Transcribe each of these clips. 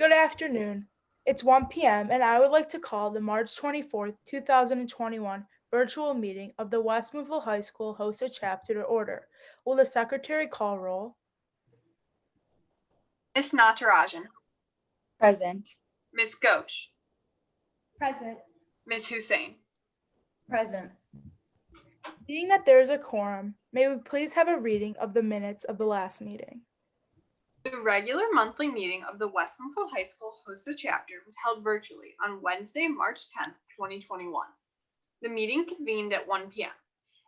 Good afternoon. It's 1 p.m. and I would like to call the March 24th, 2021 virtual meeting of the Westmontville High School Hosa chapter to order. Will the secretary call roll? Ms. Natarajan, Present. Ms. Ghosh, Present. Ms. Hussain. Present. Being that there is a quorum, may we please have a reading of the minutes of the last meeting? The regular monthly meeting of the Westmontville High School Hosa chapter was held virtually on Wednesday, March 10th, 2021. The meeting convened at 1 p.m.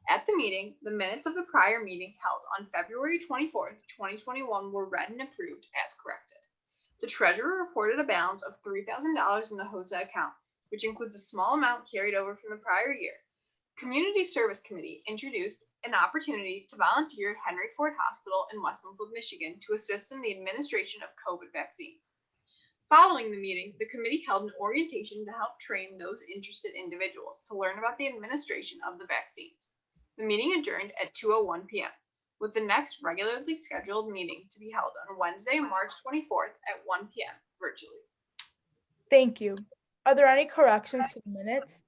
At the meeting, the minutes of the prior meeting held on February 24th, 2021 were read and approved as corrected. The treasurer reported a balance of $3,000 in the Hosa account, which includes a small amount carried over from the prior year. Community Service Committee introduced an opportunity to volunteer at Henry Ford Hospital in Westmontville, Michigan to assist in the administration of COVID vaccines. Following the meeting, the committee held an orientation to help train those interested individuals to learn about the administration of the vaccines. The meeting adjourned at 2:01 p.m., with the next regularly scheduled meeting to be held on Wednesday, March 24th at 1 p.m. virtually. Thank you. Are there any corrections to the minutes?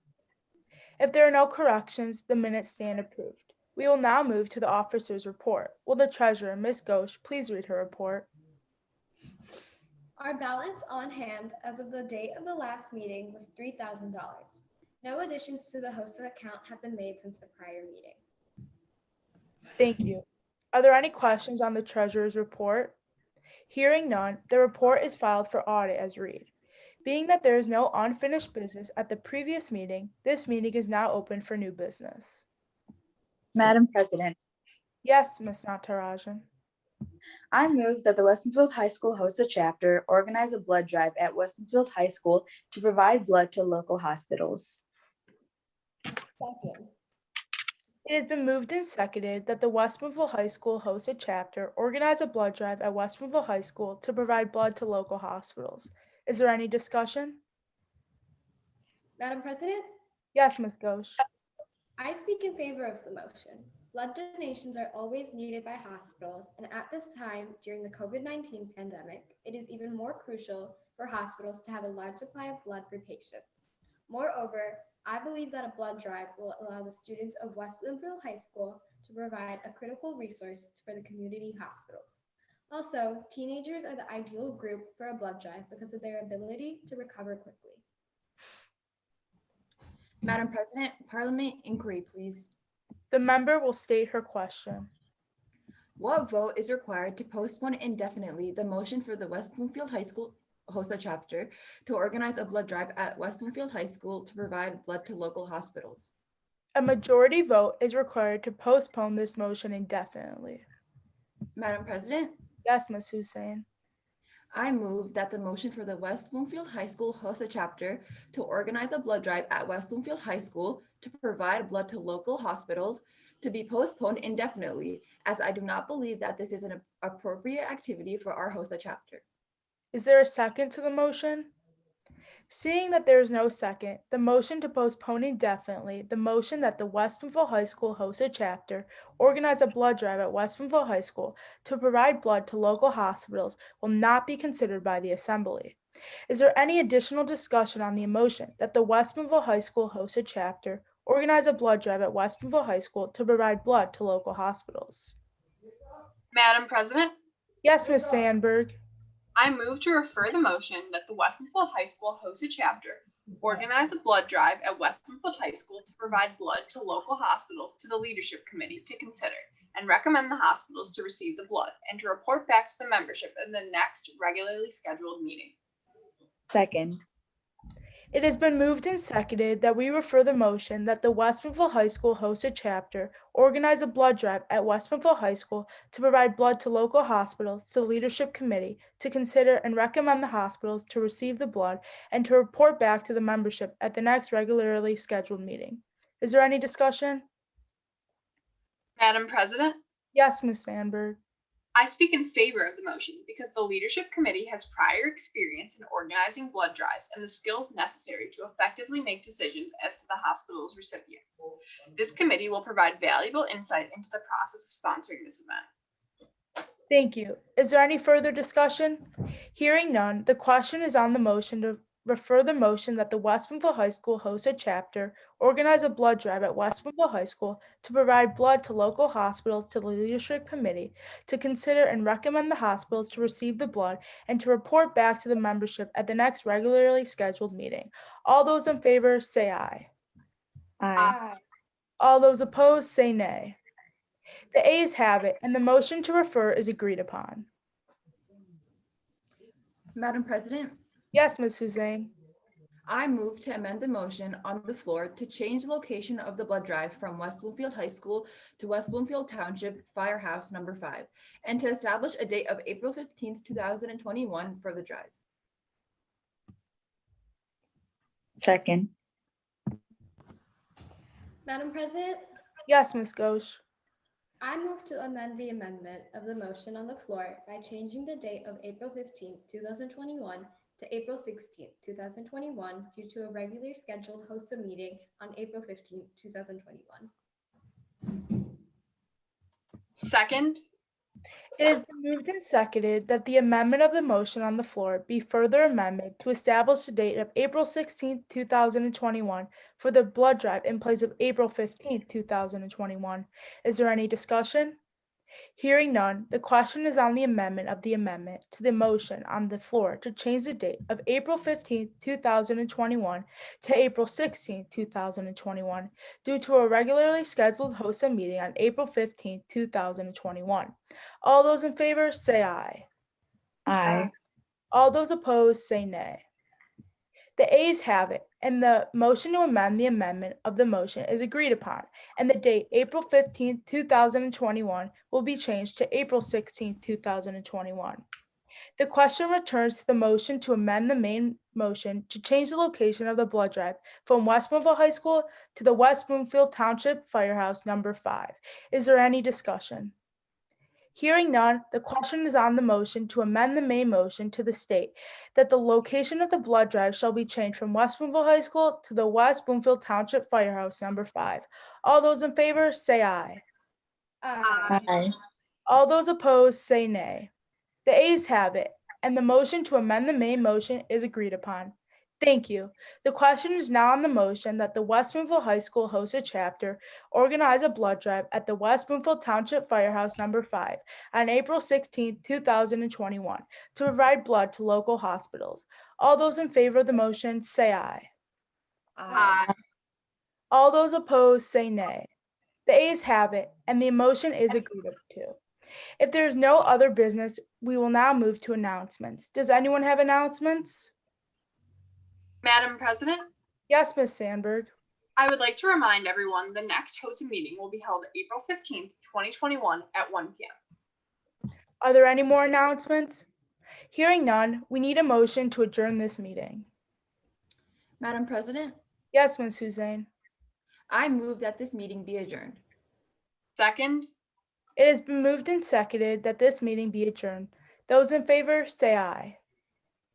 If there are no corrections, the minutes stand approved. We will now move to the officer's report. Will the treasurer, Ms. Ghosh, please read her report? Our balance on hand as of the date of the last meeting was $3,000. No additions to the Hosa account have been made since the prior meeting. Thank you. Are there any questions on the treasurer's report? Hearing none, the report is filed for audit as read. Being that there is no unfinished business at the previous meeting, this meeting is now open for new business. Madam President, Yes, Ms. Natarajan. I move that the Westmontville High School Hosa chapter organize a blood drive at Westmontville High School to provide blood to local hospitals. Second. It has been moved and seconded that the Westmontville High School Hosa chapter organize a blood drive at Westmontville High School to provide blood to local hospitals. Is there any discussion? Madam President, Yes, Ms. Ghosh. I speak in favor of the motion. Blood donations are always needed by hospitals, and at this time, during the COVID-19 pandemic, it is even more crucial for hospitals to have a large supply of blood for patients. Moreover, I believe that a blood drive will allow the students of Westmontville High School to provide a critical resource for the community hospitals. Also, teenagers are the ideal group for a blood drive because of their ability to recover quickly. Madam President, Parliament inquiry, please. The member will state her question. What vote is required to postpone indefinitely the motion for the Westmontville High School Hosa chapter to organize a blood drive at Westmontville High School to provide blood to local hospitals? A majority vote is required to postpone this motion indefinitely. Madam President, Yes, Ms. Hussain. I move that the motion for the Westmontville High School Hosa chapter to organize a blood drive at Westmontville High School to provide blood to local hospitals to be postponed indefinitely, as I do not believe that this is an appropriate activity for our Hosa chapter. Is there a second to the motion? Seeing that there is no second, the motion to postpone indefinitely, the motion that the Westmontville High School Hosa chapter organize a blood drive at Westmontville High School to provide blood to local hospitals will not be considered by the Assembly. Is there any additional discussion on the motion that the Westmontville High School Hosa chapter organize a blood drive at Westmontville High School to provide blood to local hospitals? Madam President, Yes, Ms. Sandberg. I move to refer the motion that the Westmontville High School Hosa chapter organize a blood drive at Westmontville High School to provide blood to local hospitals to the leadership committee to consider and recommend the hospitals to receive the blood and to report back to the membership in the next regularly scheduled meeting. Second. It has been moved and seconded that we refer the motion that the Westmontville High School Hosa chapter organize a blood drive at Westmontville High School to provide blood to local hospitals to the leadership committee to consider and recommend the hospitals to receive the blood and to report back to the membership at the next regularly scheduled meeting. Is there any discussion? Madam President, Yes, Ms. Sandberg. I speak in favor of the motion because the leadership committee has prior experience in organizing blood drives and the skills necessary to effectively make decisions as to the hospital's recipients. This committee will provide valuable insight into the process of sponsoring this event. Thank you. Is there any further discussion? Hearing none, the question is on the motion to refer the motion that the West Bloomfield High School host a chapter, organize a blood drive at West Bloomfield High School to provide blood to local hospitals to the leadership committee to consider and recommend the hospitals to receive the blood and to report back to the membership at the next regularly scheduled meeting. All those in favor say aye. Aye. All those opposed say nay. The ayes have it, and the motion to refer is agreed upon. Madam President, Yes, Ms. Hussein. I move to amend the motion on the floor to change the location of the blood drive from West Bloomfield High School to West Bloomfield Township Firehouse number 5, and to establish a date of April 15th, 2021 for the drive. Second. Madam President, Yes, Ms. Ghosh. I move to amend the amendment of the motion on the floor by changing the date of April 15th, 2021 to April 16th, 2021 due to a regularly scheduled Hosa meeting on April 15th, 2021. Second. It has been moved and seconded that the amendment of the motion on the floor be further amended to establish the date of April 16th, 2021 for the blood drive in place of April 15th, 2021. Is there any discussion? Hearing none, the question is on the amendment of the amendment to the motion on the floor to change the date of April 15th, 2021 to April 16th, 2021 due to a regularly scheduled HOSA meeting on April 15th, 2021. All those in favor say aye. Aye. All those opposed say nay. The ayes have it, and the motion to amend the amendment of the motion is agreed upon, and the date April 15th, 2021 will be changed to April 16th, 2021. The question returns to the motion to amend the main motion to change the location of the blood drive from West Bloomfield High School to the West Bloomfield Township Firehouse number 5. Is there any discussion? Hearing none, the question is on the motion to amend the main motion to the state that the location of the blood drive shall be changed from West Bloomfield High School to the West Bloomfield Township Firehouse number 5. All those in favor say aye. Aye. Aye. All those opposed say nay. The ayes have it, and the motion to amend the main motion is agreed upon. Thank you. The question is now on the motion that the West Bloomfield High School host a chapter, organize a blood drive at the West Bloomfield Township Firehouse number 5 on April 16, 2021 to provide blood to local hospitals. All those in favor of the motion say aye. Aye. All those opposed say nay. The ayes have it, and the motion is agreed to. If there is no other business, we will now move to announcements. Does anyone have announcements? Madam President, Yes, Ms. Sandberg. I would like to remind everyone the next HOSA meeting will be held April 15th, 2021 at 1 p.m. Are there any more announcements? Hearing none, we need a motion to adjourn this meeting. Madam President, Yes, Ms. Hussein. I move that this meeting be adjourned. Second. It has been moved and seconded that this meeting be adjourned. Those in favor say aye.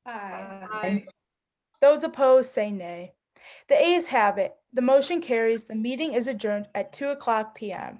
Aye. Aye. Those opposed say nay. The ayes have it. The motion carries. The meeting is adjourned at 2:00 p.m.